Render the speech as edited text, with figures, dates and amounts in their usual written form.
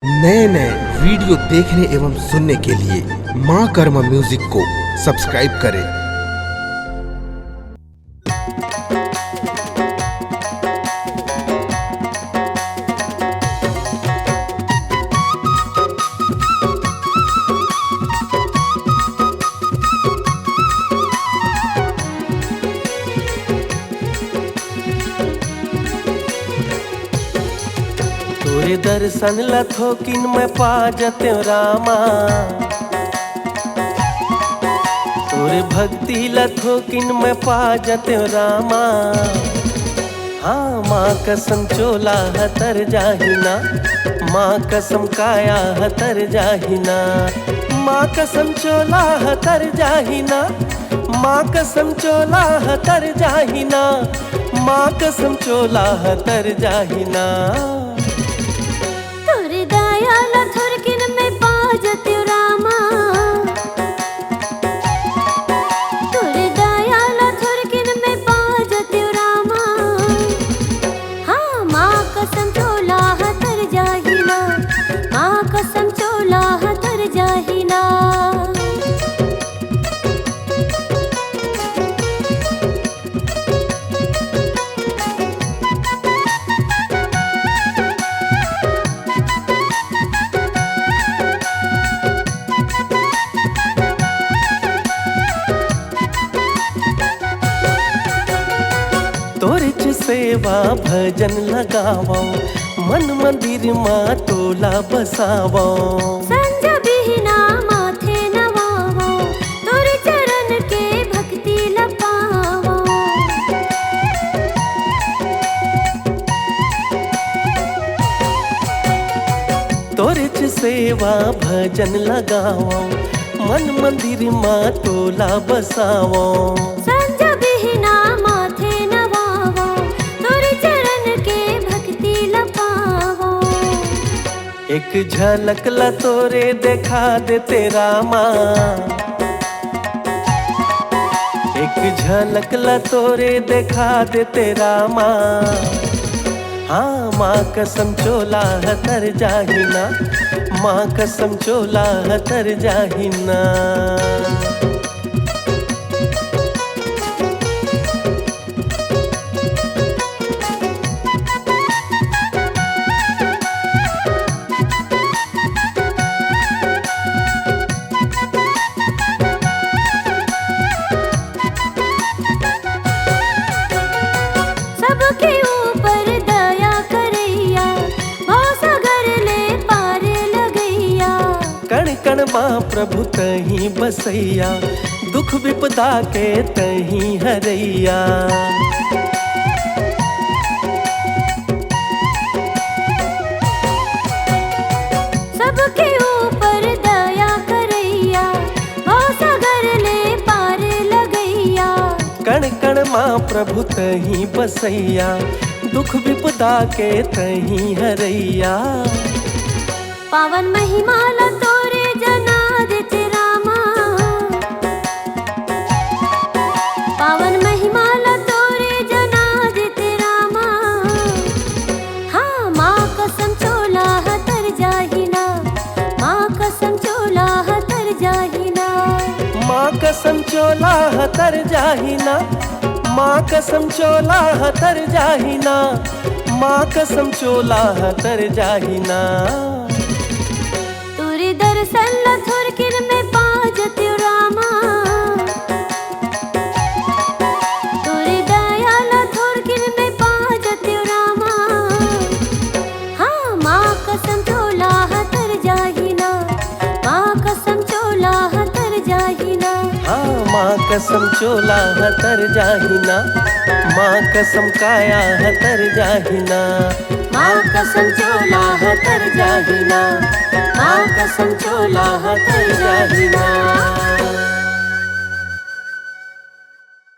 नए नए वीडियो देखने एवं सुनने के लिए माँ कर्मा म्यूजिक को सब्सक्राइब करें। तोरे दर्शन लथोकिन मैं पा जते रामा, तोरे भक्ति लथोकिन मैं पा जते रामा। हाँ माँ कसम चोला हतर जाहिना, माँ कसम काया हतर जाहिना, माँ कसम चोला हतर जाहिना, माँ कसम चोला हतर जाहिना, माँ कसम चोला हतर जाहिना। तोरिच सेवा भजन लगावो, मन मंदिर माँ टोला बसावो। संज बिहना माथे नवावो, तोरे चरण के भक्ति लपावो। तोरिच सेवा भजन लगावो, मन मंदिर माँ टोला बसावो। संज बिहना माथे नवावो, तोरे चरण के भक्ति लपावो। एक झलक ला तोरे देखा दे तेरा माँ, एक झलक ला तोरे देखा दे तेरा माँ। हाँ माँ कसम चोला हतर जाहिना, माँ कसम चोला हतर जाहिना। सबके ऊपर दया करैया, भव सागर ले पार लगैया। कण कण माँ प्रभु तहीं बसैया, दुख विपदा के तहीं हरैया। सबके ऊपर दया करैया, भव सागर ले पार लगैया। कण कण माँ प्रभु तहीं बसैया, दुख विपदा के तहीं हरैया। पावन महिमा ला तोरे जनादित रामा, पावन महिमा ला तोरे जनादित रामा। हाँ माँ कसम चोला हतर जाहिना, माँ कसम चोला हतर जाहिना। माँ कसम चोला हतर जाहिना, माँ कसम चोला हतर जाहिना, माँ कसम चोला हतर जाहिना। तोरे दर्शन ला थोरकिन में पा जत्यो रामा, तोरे दया ला थोरकिन में पा जत्यो रामा। हाँ माँ कसम चोला हतर जाहिना, माँ कसम चोला हतर जाहिना। हाँ माँ कसम चोला हतर जाहिना, माँ कसम काया हतर जाहिना, माँ कसम चोला हतर जाहिना, माँ कसम चोला हतर जाहिना।